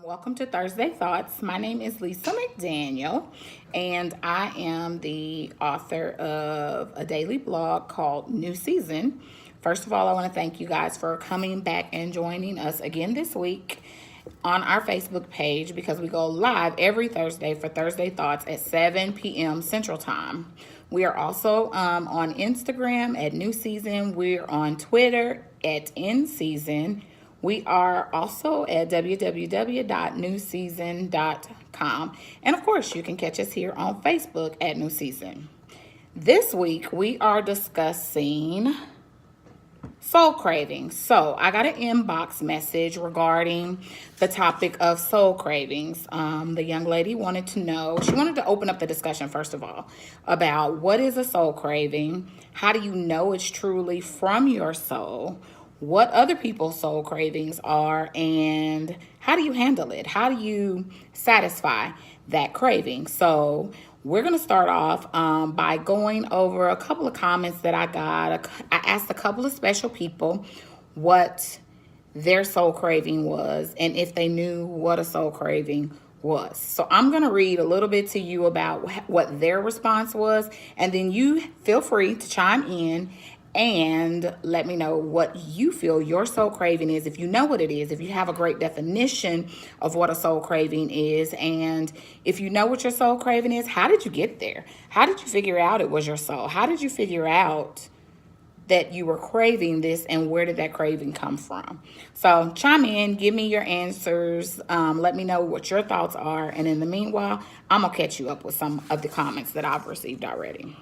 Welcome to Thursday Thoughts. My name is Lisa McDaniel, and I am the author of a daily blog called New Season. First of all, I want to thank you guys for coming back and joining us again this week on our Facebook page because we go live every Thursday for Thursday Thoughts at 7 p.m. Central Time. We are also on Instagram at New Season. We're on Twitter at In Season. We are also at www.newseason.com. And of course, you can catch us here on Facebook at New Season. This week, we are discussing soul cravings. So I got an inbox message regarding the topic of soul cravings. The young lady wanted to know, she wanted to open up the discussion, first of all, about what is a soul craving? How do you know it's truly from your soul? What other people's soul cravings are, and how do you handle it? How do you satisfy that craving? So we're going to start off by going over a couple of comments that I got. I asked a couple of special people what their soul craving was and if they knew what a soul craving was. So I'm going to read a little bit to you about what their response was, and then you feel free to chime in and let me know what you feel your soul craving is. If you know what it is, if you have a great definition of what a soul craving is, and if you know what your soul craving is, how did you get there? How did you figure out it was your soul? How did you figure out that you were craving this, and where did that craving come from? So chime in, give me your answers, let me know what your thoughts are, and in the meanwhile, I'm gonna catch you up with some of the comments that I've received already.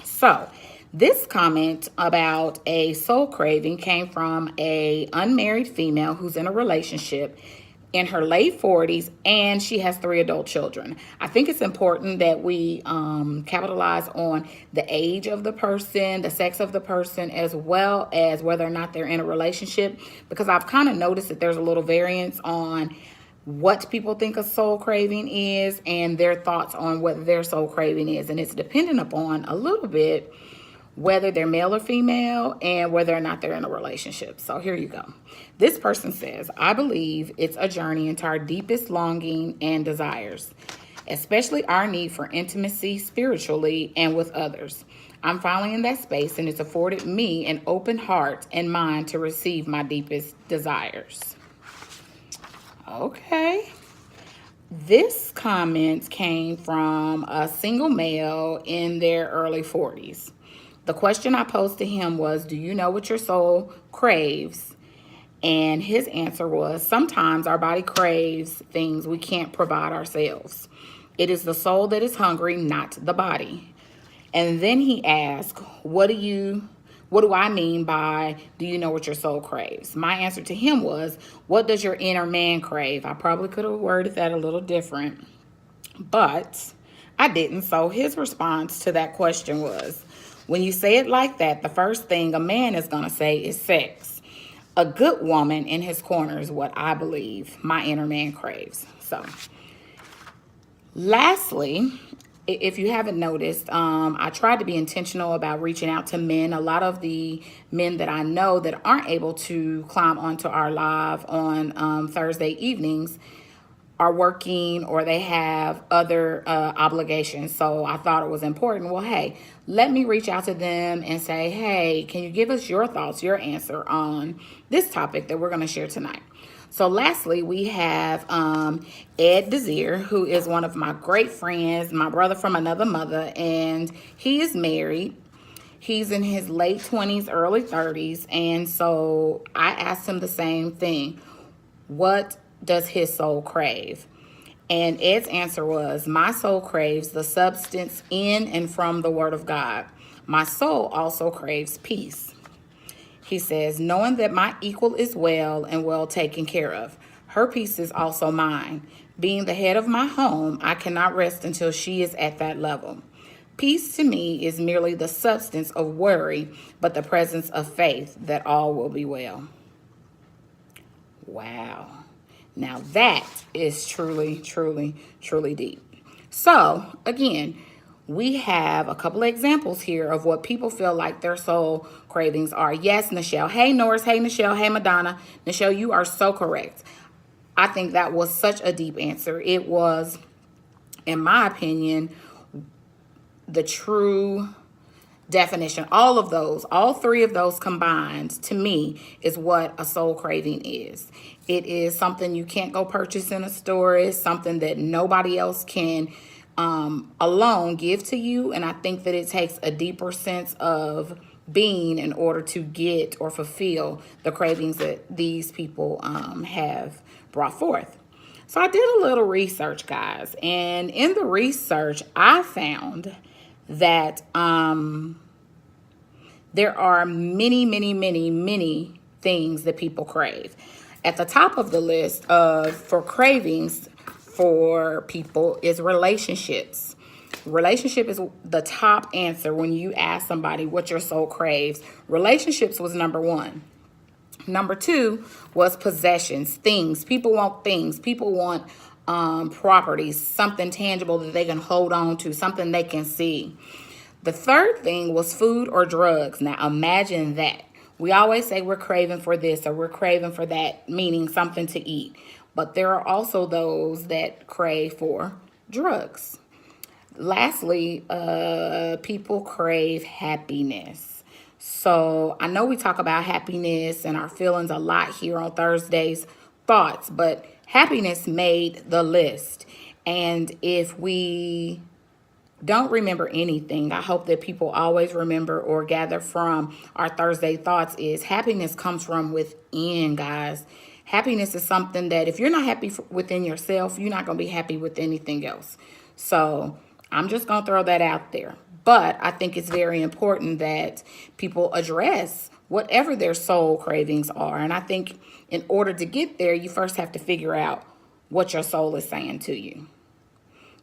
So this comment about a soul craving came from a unmarried female who's in a relationship in her late 40s, and she has 3 adult children. I think it's important that we capitalize on the age of the person, the sex of the person, as well as whether or not they're in a relationship, because I've kind of noticed that there's a little variance on what people think a soul craving is and their thoughts on what their soul craving is. And it's dependent upon a little bit whether they're male or female and whether or not they're in a relationship. So here you go. This person says, I believe it's a journey into our deepest longing and desires, especially our need for intimacy spiritually and with others. I'm finally in that space, and it's afforded me an open heart and mind to receive my deepest desires. Okay. This comment came from a single male in their early 40s. The question I posed to him was, do you know what your soul craves? And his answer was, sometimes our body craves things we can't provide ourselves. It is the soul that is hungry, not the body. And then he asked, what do I mean by, do you know what your soul craves? My answer to him was, what does your inner man crave? I probably could have worded that a little different, but I didn't. So his response to that question was, when you say it like that, the first thing a man is going to say is sex. A good woman in his corner is what I believe my inner man craves. So, lastly, if you haven't noticed, I tried to be intentional about reaching out to men. A lot of the men that I know that aren't able to climb onto our live on Thursday evenings are working or they have other obligations. So I thought it was important. Well, hey, let me reach out to them and say, hey, can you give us your thoughts, your answer on this topic that we're going to share tonight? So lastly, we have Ed Desir, who is one of my great friends, my brother from another mother, and he is married. He's in his late 20s, early 30s, and so I asked him the same thing. What does his soul crave? And Ed's answer was, my soul craves the substance in and from the Word of God. My soul also craves peace. He says, knowing that my equal is well and well taken care of. Her peace is also mine. Being the head of my home, I cannot rest until she is at that level. Peace to me is merely the substance of worry, but the presence of faith that all will be well. Wow. Now that is truly, truly, truly deep. So again, we have a couple of examples here of what people feel like their soul cravings are. Yes, Nichelle. Hey, Norris. Hey, Nichelle. Hey, Madonna. Nichelle, you are so correct. I think that was such a deep answer. It was, in my opinion, the true definition. All of those, all three of those combined, to me, is what a soul craving is. It is something you can't go purchase in a store. It's something that nobody else can alone give to you. And I think that it takes a deeper sense of being in order to get or fulfill the cravings that these people have brought forth. So I did a little research, guys, and in the research, I found that there are many things that people crave. At the top of the list for cravings for people is relationships. Relationship is the top answer when you ask somebody what your soul craves. Relationships was number one. Number two was possessions, things. People want things. People want properties, something tangible that they can hold on to, something they can see. The third thing was food or drugs. Now imagine that. We always say we're craving for this or we're craving for that, meaning something to eat. But there are also those that crave for drugs. Lastly, people crave happiness. So I know we talk about happiness and our feelings a lot here on Thursday's Thoughts, but happiness made the list. And if we don't remember anything, I hope that people always remember or gather from our Thursday Thoughts is happiness comes from within, guys. Happiness is something that if you're not happy within yourself, you're not going to be happy with anything else. So I'm just going to throw that out there. But I think it's very important that people address whatever their soul cravings are. And I think in order to get there, you first have to figure out what your soul is saying to you.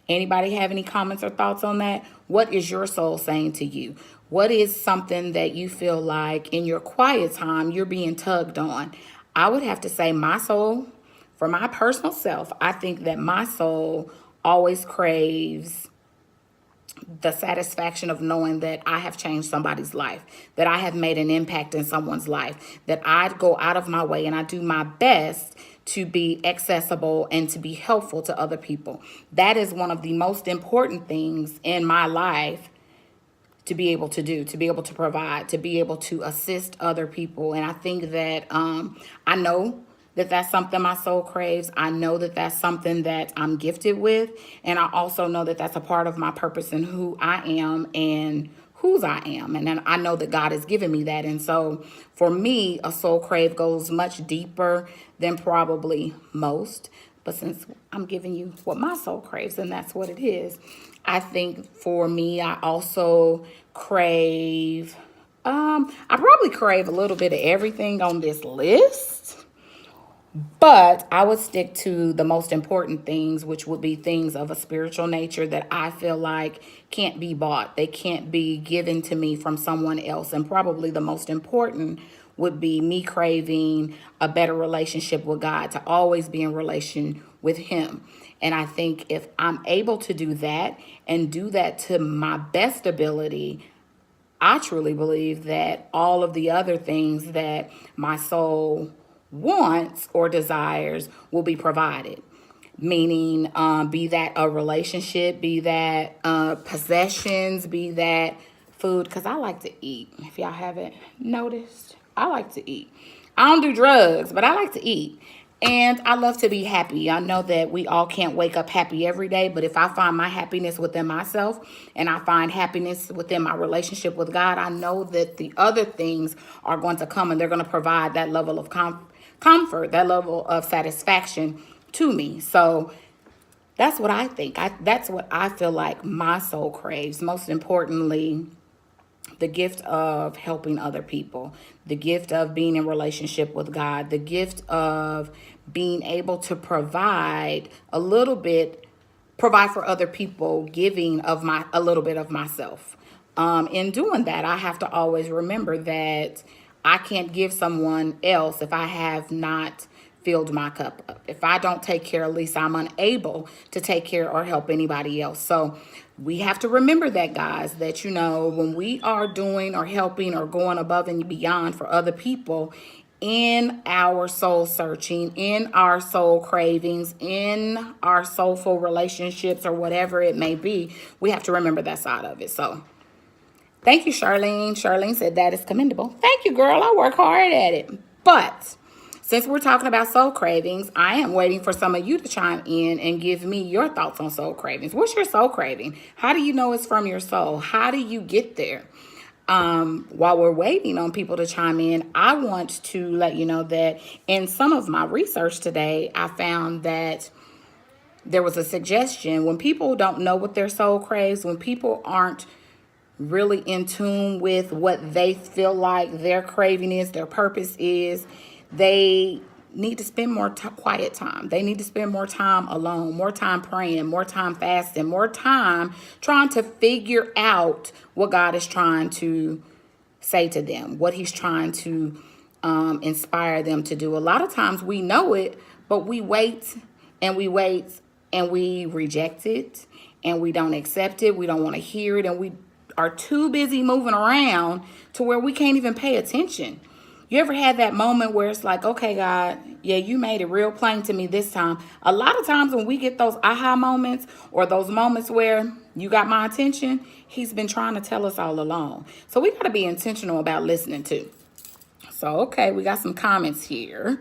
Anybody have any comments or thoughts on that? What is your soul saying to you? What is something that you feel like in your quiet time you're being tugged on? I would have to say my soul, for my personal self, I think that my soul always craves the satisfaction of knowing that I have changed somebody's life, that I have made an impact in someone's life, that I go out of my way and I do my best to be accessible and to be helpful to other people. That is one of the most important things in my life to be able to do, to be able to provide, to be able to assist other people. And I think that I know that that's something my soul craves. I know that that's something that I'm gifted with. And I also know that that's a part of my purpose and who I am and whose I am. And then I know that God has given me that. And so for me, a soul crave goes much deeper than probably most. But since I'm giving you what my soul craves, and that's what it is, I think for me, I also crave, I probably crave a little bit of everything on this list. But I would stick to the most important things, which would be things of a spiritual nature that I feel like can't be bought. They can't be given to me from someone else. And probably the most important would be me craving a better relationship with God, to always be in relation with Him. And I think if I'm able to do that and do that to my best ability, I truly believe that all of the other things that my soul wants or desires will be provided. Meaning, be that a relationship, be that possessions, be that food. Because I like to eat. If y'all haven't noticed, I like to eat. I don't do drugs, but I like to eat. And I love to be happy. I know that we all can't wake up happy every day, but if I find my happiness within myself and I find happiness within my relationship with God, I know that the other things are going to come and they're going to provide that level of comfort, that level of satisfaction to me. So that's what I think. That's what I feel like my soul craves. Most importantly, the gift of helping other people, the gift of being in relationship with God, the gift of being able to provide for other people, giving of a little bit of myself. In doing that, I have to always remember that I can't give someone else if I have not filled my cup up. If I don't take care, at least I'm unable to take care or help anybody else. So we have to remember that, guys, that, when we are doing or helping or going above and beyond for other people, in our soul searching, in our soul cravings, in our soulful relationships, or whatever it may be, we have to remember that side of it. So thank you, Charlene. Charlene said that is commendable. Thank you, girl. I work hard at it. But since we're talking about soul cravings, I am waiting for some of you to chime in and give me your thoughts on soul cravings. What's your soul craving? How do you know it's from your soul? How do you get there? While we're waiting on people to chime in, I want to let you know that in some of my research today, I found that there was a suggestion when people don't know what their soul craves, when people aren't really in tune with what they feel like their craving is, their purpose is, they need to spend more quiet time. They need to spend more time alone, more time praying, more time fasting, more time trying to figure out what God is trying to say to them, what he's trying to inspire them to do. A lot of times we know it, but we wait and we wait and we reject it and we don't accept it. We don't want to hear it, and we are too busy moving around to where we can't even pay attention. You ever had that moment where it's like, okay, God, yeah, you made it real plain to me this time. A lot of times when we get those aha moments, or those moments where you got my attention, he's been trying to tell us all along. So we got to be intentional about listening too. So, okay, we got some comments here.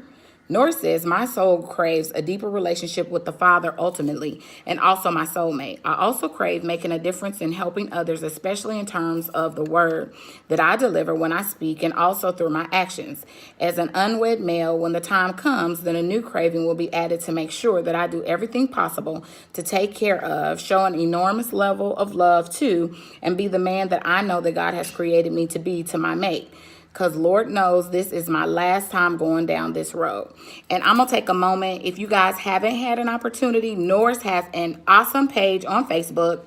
Nor says, my soul craves a deeper relationship with the Father ultimately, and also my soulmate. I also crave making a difference in helping others, especially in terms of the word that I deliver when I speak, and also through my actions. As an unwed male, when the time comes, then a new craving will be added to make sure that I do everything possible to take care of, show an enormous level of love to, and be the man that I know that God has created me to be to my mate. Because Lord knows this is my last time going down this road. And I'm going to take a moment. If you guys haven't had an opportunity, Norris has an awesome page on Facebook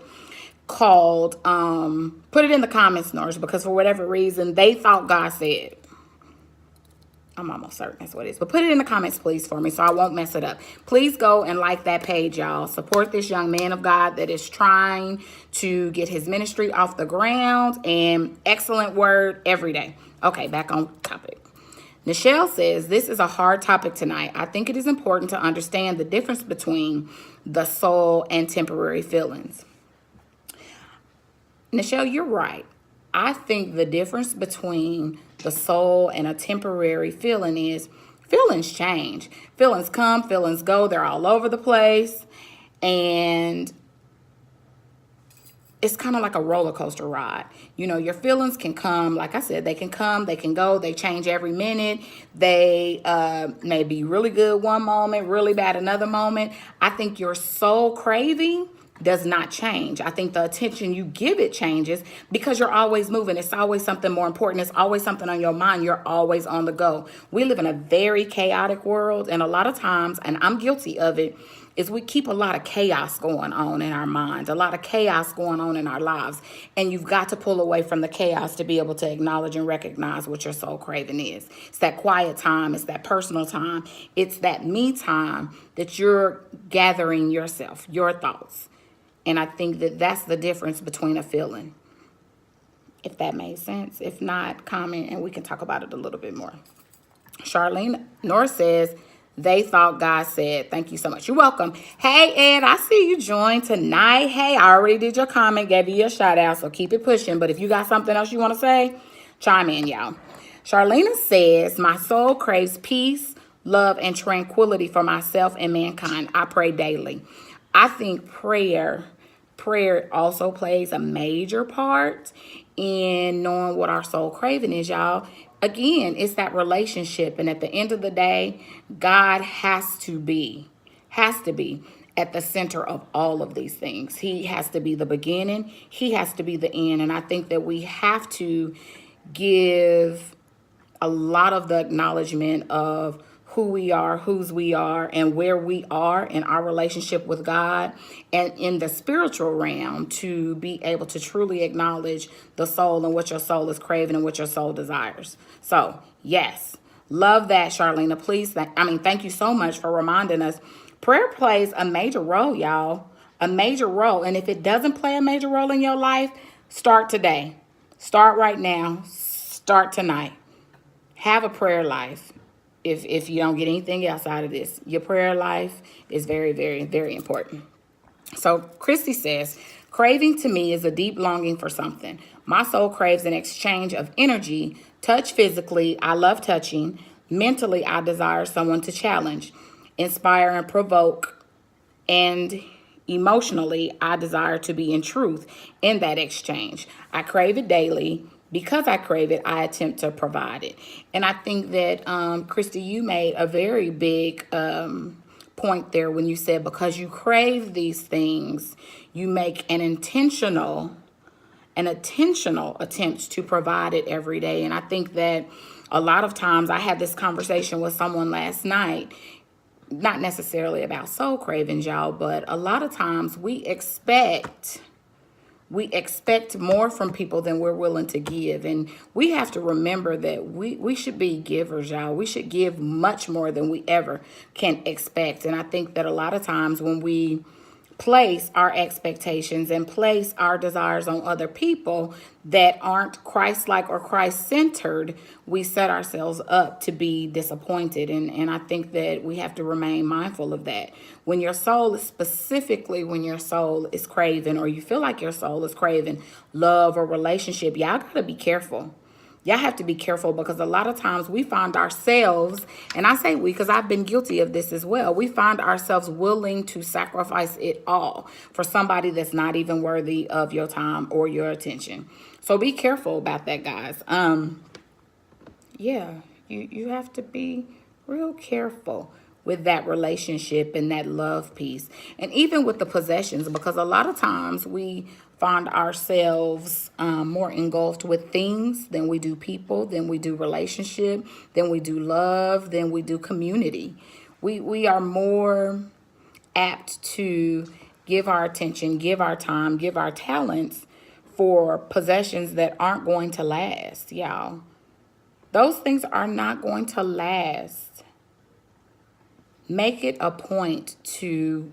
called, put it in the comments, Norris, because for whatever reason, they thought God said. I'm almost certain that's what it is. But put it in the comments, please, for me, so I won't mess it up. Please go and like that page, y'all. Support this young man of God that is trying to get his ministry off the ground, and excellent word every day. Okay, back on topic. Nichelle says, this is a hard topic tonight. I think it is important to understand the difference between the soul and temporary feelings. Nichelle, you're right. I think the difference between the soul and a temporary feeling is feelings change. Feelings come, feelings go. They're all over the place. And it's kind of like a roller coaster ride. You know, your feelings can come, like I said, they can come, they can go, they change every minute. They may be really good one moment, really bad another moment. I think your soul craving does not change. I think the attention you give it changes because you're always moving. It's always something more important. It's always something on your mind. You're always on the go. We live in a very chaotic world, and a lot of times, and I'm guilty of it, is we keep a lot of chaos going on in our minds, a lot of chaos going on in our lives. And you've got to pull away from the chaos to be able to acknowledge and recognize what your soul craving is. It's that quiet time. It's that personal time. It's that me time that you're gathering yourself, your thoughts. And I think that that's the difference between a feeling. If that made sense. If not, comment and we can talk about it a little bit more. Charlene Norris says, they thought God said. Thank you so much. You're welcome. Hey, Ed, I see you joined tonight. Hey, I already did your comment, gave you a shout out, so keep it pushing. But if you got something else you want to say, chime in, y'all. Charlene says, my soul craves peace, love, and tranquility for myself and mankind. I pray daily. I think prayer also plays a major part in knowing what our soul craving is, y'all. Again, it's that relationship. And at the end of the day, God has to be at the center of all of these things. He has to be the beginning. He has to be the end. And I think that we have to give a lot of the acknowledgement of who we are, whose we are, and where we are in our relationship with God and in the spiritual realm to be able to truly acknowledge the soul and what your soul is craving and what your soul desires. So, yes, love that, Charlene. Please, thank you so much for reminding us. Prayer plays a major role, y'all, a major role. And if it doesn't play a major role in your life, start today. Start right now. Start tonight. Have a prayer life. if you don't get anything else out of this. Your prayer life is very, very, very important. So Christy says, craving to me is a deep longing for something. My soul craves an exchange of energy. Touch physically, I love touching. Mentally, I desire someone to challenge, inspire, and provoke. And emotionally, I desire to be in truth in that exchange. I crave it daily. Because I crave it, I attempt to provide it. And I think that, Christy, you made a very big point there when you said because you crave these things, you make an intentional attempt to provide it every day. And I think that a lot of times, I had this conversation with someone last night, not necessarily about soul cravings, y'all, but a lot of times we expect more from people than we're willing to give. And we have to remember that we should be givers, y'all. We should give much more than we ever can expect. And I think that a lot of times when we place our expectations and place our desires on other people that aren't Christ-like or Christ-centered, we set ourselves up to be disappointed. And I think that we have to remain mindful of that. When your soul is craving, or you feel like your soul is craving love or relationship, y'all got to be careful. Y'all have to be careful, because a lot of times we find ourselves, and I say we because I've been guilty of this as well, we find ourselves willing to sacrifice it all for somebody that's not even worthy of your time or your attention. So be careful about that, guys. Yeah, you have to be real careful with that relationship and that love piece. And even with the possessions, because a lot of times we find ourselves more engulfed with things than we do people, than we do relationship, than we do love, than we do community. We are more apt to give our attention, give our time, give our talents for possessions that aren't going to last, y'all. Those things are not going to last. Make it a point to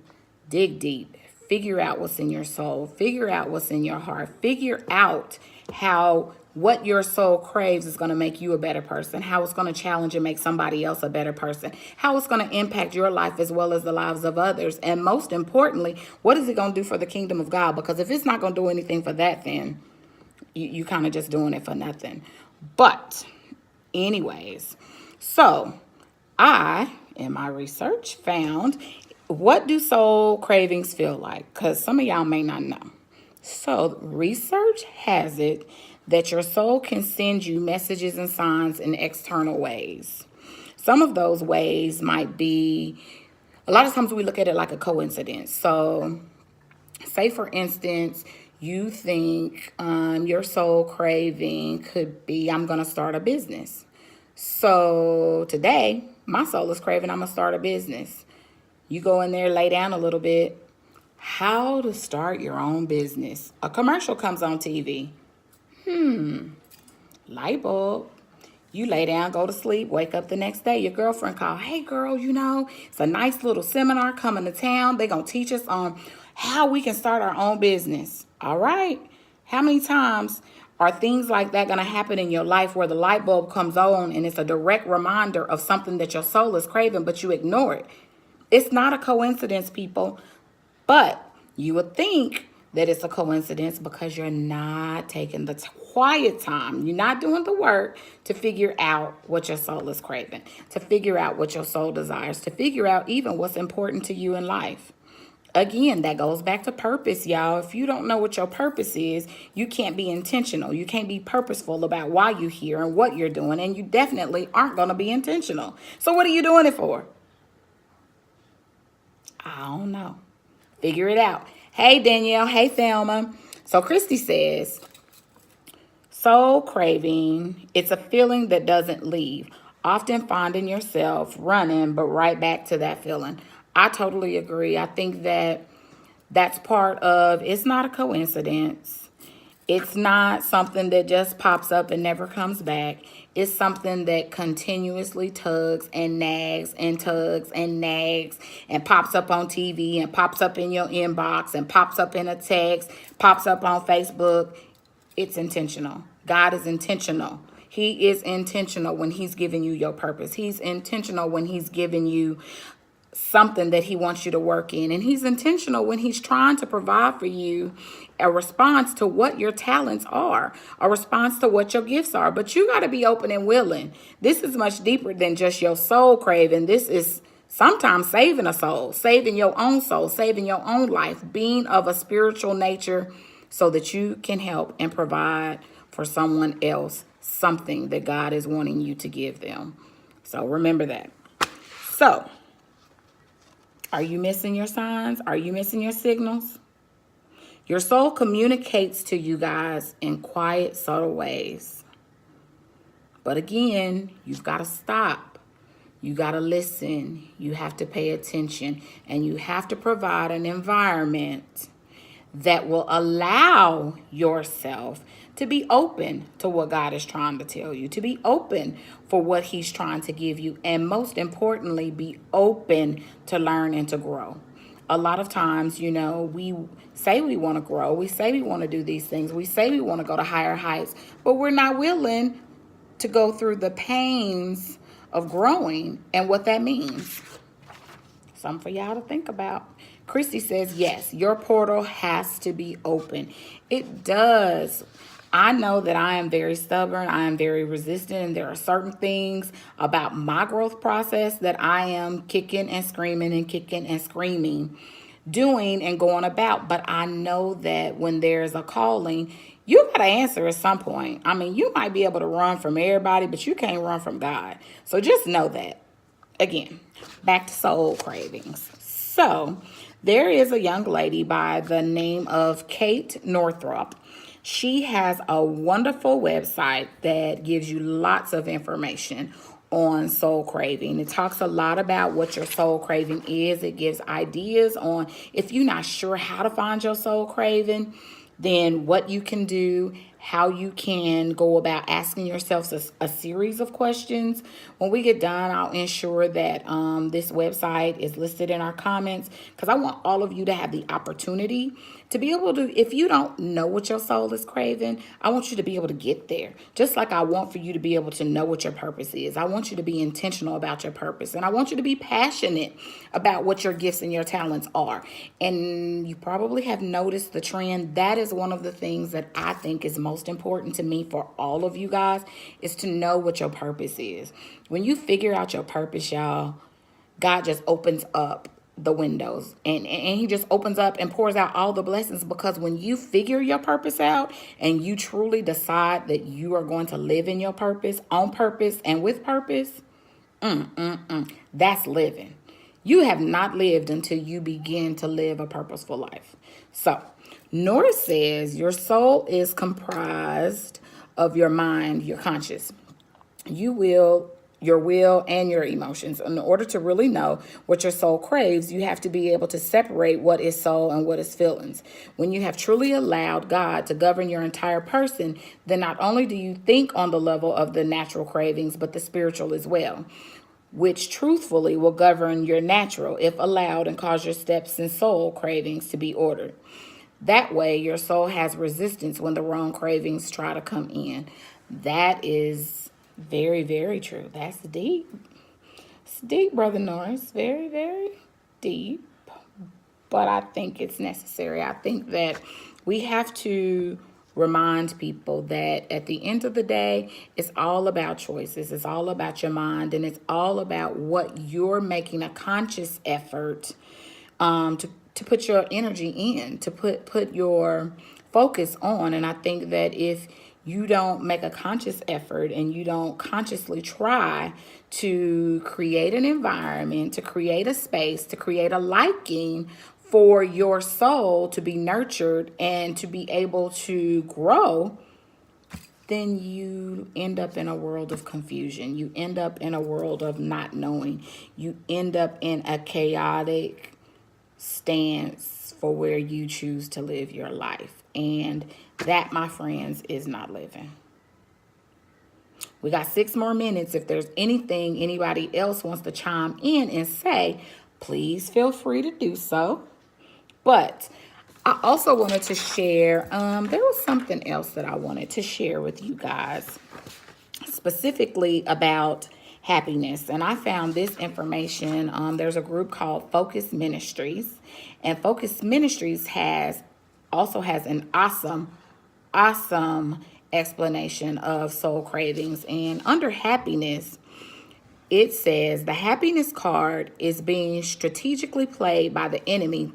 dig deep, figure out what's in your soul, figure out what's in your heart, figure out how what your soul craves is going to make you a better person, how it's going to challenge and make somebody else a better person, how it's going to impact your life as well as the lives of others. And most importantly, what is it going to do for the kingdom of God? Because if it's not going to do anything for that, then you kind of just doing it for nothing. But anyways, so I, in my research, found what do soul cravings feel like? Because some of y'all may not know. So research has it that your soul can send you messages and signs in external ways. Some of those ways might be, a lot of times we look at it like a coincidence. So say, for instance, you think your soul craving could be, I'm going to start a business. So today, my soul is craving, I'm going to start a business. You go in there, lay down a little bit. How to start your own business. A commercial comes on TV. Light bulb. You lay down, go to sleep, wake up the next day. Your girlfriend call. Hey, girl, it's a nice little seminar coming to town. They're going to teach us on how we can start our own business. All right. How many times are things like that going to happen in your life where the light bulb comes on and it's a direct reminder of something that your soul is craving, but you ignore it? It's not a coincidence, people. But you would think that it's a coincidence because you're not taking the quiet time. You're not doing the work to figure out what your soul is craving, to figure out what your soul desires, to figure out even what's important to you in life. Again, that goes back to purpose, y'all. If you don't know what your purpose is, you can't be intentional. You can't be purposeful about why you're here and what you're doing, and you definitely aren't going to be intentional. So what are you doing it for? I don't know. Figure it out. Hey, Danielle. Hey, Thelma. So Christy says, soul craving, it's a feeling that doesn't leave, often finding yourself running, but right back to that feeling. I totally agree. I think that that's part of, it's not a coincidence. It's not something that just pops up and never comes back. It's something that continuously tugs and nags and tugs and nags and pops up on TV and pops up in your inbox and pops up in a text, pops up on Facebook. It's intentional. God is intentional. He is intentional when he's giving you your purpose. He's intentional when he's giving you something that he wants you to work in. And he's intentional when he's trying to provide for you a response to what your talents are, a response to what your gifts are. But you got to be open and willing. This is much deeper than just your soul craving. This is sometimes saving a soul, saving your own soul, saving your own life, being of a spiritual nature so that you can help and provide for someone else something that God is wanting you to give them. So remember that. So, are you missing your signs? Are you missing your signals? Your soul communicates to you guys in quiet, subtle ways. But again, you've got to stop. You got to listen. You have to pay attention. And you have to provide an environment that will allow yourself to be open to what God is trying to tell you, to be open for what he's trying to give you, and most importantly, be open to learn and to grow. A lot of times, we say we want to grow. We say we want to do these things. We say we want to go to higher heights, but we're not willing to go through the pains of growing and what that means. Something for y'all to think about. Christy says, yes, your portal has to be open. It does. I know that I am very stubborn. I am very resistant. And there are certain things about my growth process that I am kicking and screaming, doing and going about. But I know that when there's a calling, you got to answer at some point. I mean, you might be able to run from everybody, but you can't run from God. So just know that. Again, back to soul cravings. So there is a young lady by the name of Kate Northrup. She has a wonderful website that gives you lots of information on soul craving. It talks a lot about what your soul craving is. It gives ideas on if you're not sure how to find your soul craving, then what you can do, how you can go about asking yourself a series of questions. When we get done, I'll ensure that this website is listed in our comments, because I want all of you to have the opportunity to be able to, if you don't know what your soul is craving, I want you to be able to get there. Just like I want for you to be able to know what your purpose is. I want you to be intentional about your purpose. And I want you to be passionate about what your gifts and your talents are. And you probably have noticed the trend. That is one of the things that I think is most important to me for all of you guys, is to know what your purpose is. When you figure out your purpose, y'all, God just opens up the windows and he just opens up and pours out all the blessings, because when you figure your purpose out and you truly decide that you are going to live in your purpose, on purpose, and with purpose, that's living. You have not lived until you begin to live a purposeful life. So Nora says your soul is comprised of your mind, your conscious, your will, and your emotions. In order to really know what your soul craves, you have to be able to separate what is soul and what is feelings. When you have truly allowed God to govern your entire person, then not only do you think on the level of the natural cravings, but the spiritual as well, which truthfully will govern your natural if allowed, and cause your steps and soul cravings to be ordered. That way, your soul has resistance when the wrong cravings try to come in. That is very, very true. That's deep. It's deep, Brother Norris. Very, very deep. But I think it's necessary. I think that we have to remind people that at the end of the day, it's all about choices. It's all about your mind. And it's all about what you're making a conscious effort to put your energy in, to put your focus on. And I think that if you don't make a conscious effort and you don't consciously try to create an environment, to create a space, to create a liking for your soul to be nurtured and to be able to grow, then you end up in a world of confusion. You end up in a world of not knowing. You end up in a chaotic stance for where you choose to live your life. And that, my friends, is not living. We got 6 more minutes. If there's anything anybody else wants to chime in and say, please feel free to do so. But I also wanted to share, there was something else that I wanted to share with you guys. specifically about happiness. And I found this information. There's a group called Focus Ministries, and Focus Ministries has an awesome explanation of soul cravings. And under happiness, it says the happiness card is being strategically played by the enemy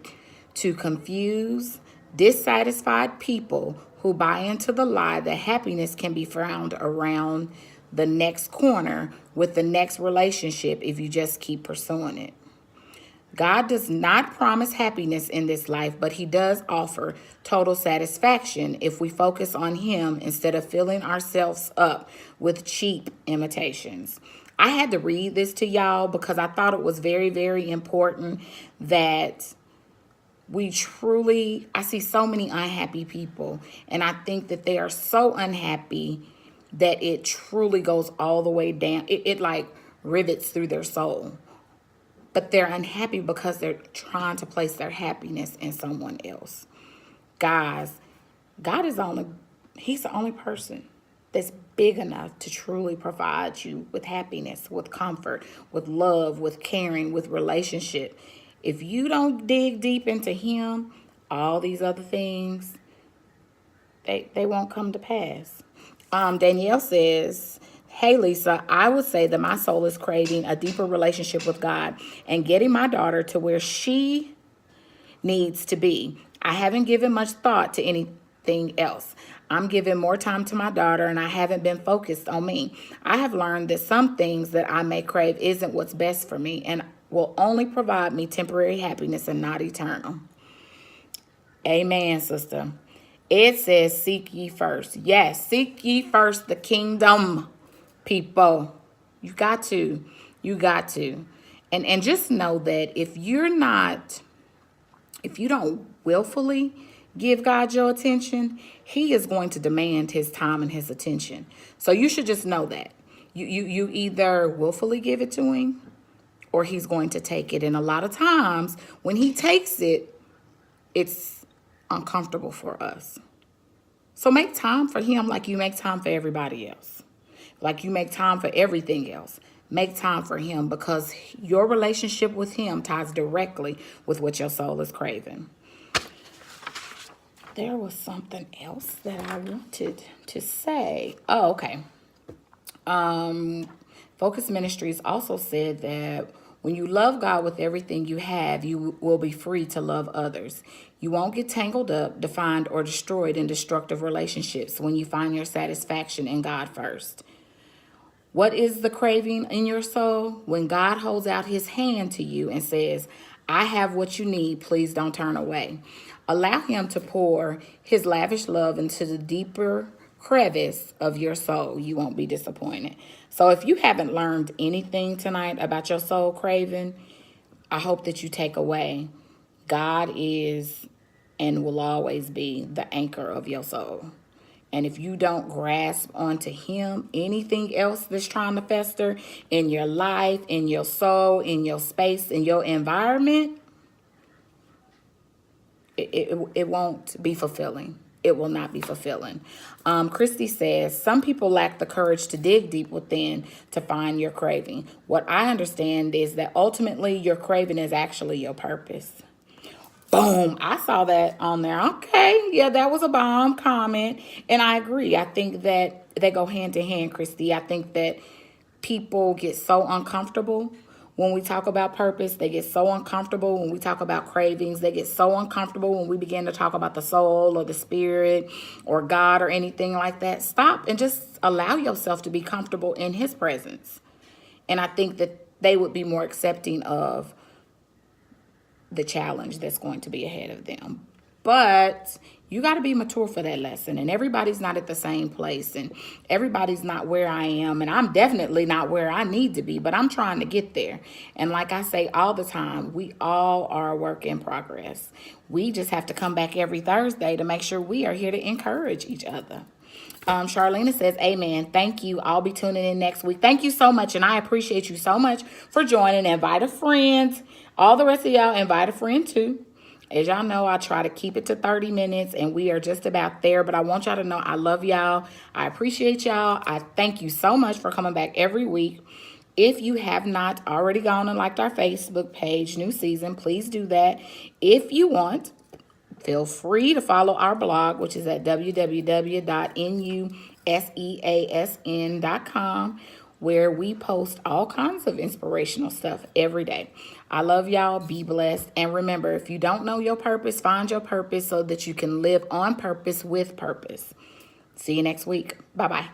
to confuse dissatisfied people who buy into the lie that happiness can be found around the next corner with the next relationship if you just keep pursuing it. God does not promise happiness in this life, but he does offer total satisfaction if we focus on him instead of filling ourselves up with cheap imitations. I had to read this to y'all because I thought it was very, very important that I see so many unhappy people, and I think that they are so unhappy that it truly goes all the way down. It like rivets through their soul. But they're unhappy because they're trying to place their happiness in someone else. Guys, he's the only person that's big enough to truly provide you with happiness, with comfort, with love, with caring, with relationship. If you don't dig deep into him, all these other things, they won't come to pass. Danielle says, hey, Lisa, I would say that my soul is craving a deeper relationship with God and getting my daughter to where she needs to be. I haven't given much thought to anything else. I'm giving more time to my daughter, and I haven't been focused on me. I have learned that some things that I may crave isn't what's best for me and will only provide me temporary happiness and not eternal. Amen, sister. It says, seek ye first. Yes, seek ye first the kingdom, people. You got to. And just know that if you don't willfully give God your attention, he is going to demand his time and his attention. So you should just know that. You either willfully give it to him or he's going to take it. And a lot of times when he takes it, it's uncomfortable for us. So make time for him like you make time for everybody else. Like you make time for everything else. Make time for him because your relationship with him ties directly with what your soul is craving. There was something else that I wanted to say. Oh, okay. Focus Ministries also said that when you love God with everything you have, you will be free to love others. You won't get tangled up, defined, or destroyed in destructive relationships when you find your satisfaction in God first. What is the craving in your soul? When God holds out his hand to you and says, I have what you need, please don't turn away. Allow him to pour his lavish love into the deeper crevice of your soul. You won't be disappointed. So if you haven't learned anything tonight about your soul craving, I hope that you take away God is and will always be the anchor of your soul. And if you don't grasp onto him, anything else that's trying to fester in your life, in your soul, in your space, in your environment, it won't be fulfilling. It will not be fulfilling. Christy says, some people lack the courage to dig deep within to find your craving. What I understand is that ultimately your craving is actually your purpose. Boom. I saw that on there. Okay. Yeah, that was a bomb comment. And I agree. I think that they go hand in hand, Christy. I think that people get so uncomfortable when we talk about purpose. They get so uncomfortable when we talk about cravings. They get so uncomfortable when we begin to talk about the soul or the spirit or God or anything like that. Stop and just allow yourself to be comfortable in his presence. And I think that they would be more accepting of the challenge that's going to be ahead of them. But you got to be mature for that lesson. And everybody's not at the same place. And everybody's not where I am. And I'm definitely not where I need to be. But I'm trying to get there. And like I say all the time, we all are a work in progress. We just have to come back every Thursday to make sure we are here to encourage each other. Charlena says, amen. Thank you. I'll be tuning in next week. Thank you so much. And I appreciate you so much for joining. Invite a friend. All the rest of y'all, invite a friend too. As y'all know, I try to keep it to 30 minutes, and we are just about there. But I want y'all to know I love y'all. I appreciate y'all. I thank you so much for coming back every week. If you have not already gone and liked our Facebook page, New Season, please do that. If you want, feel free to follow our blog, which is at www.nuseasn.com, where we post all kinds of inspirational stuff every day. I love y'all. Be blessed. And remember, if you don't know your purpose, find your purpose so that you can live on purpose with purpose. See you next week. Bye-bye.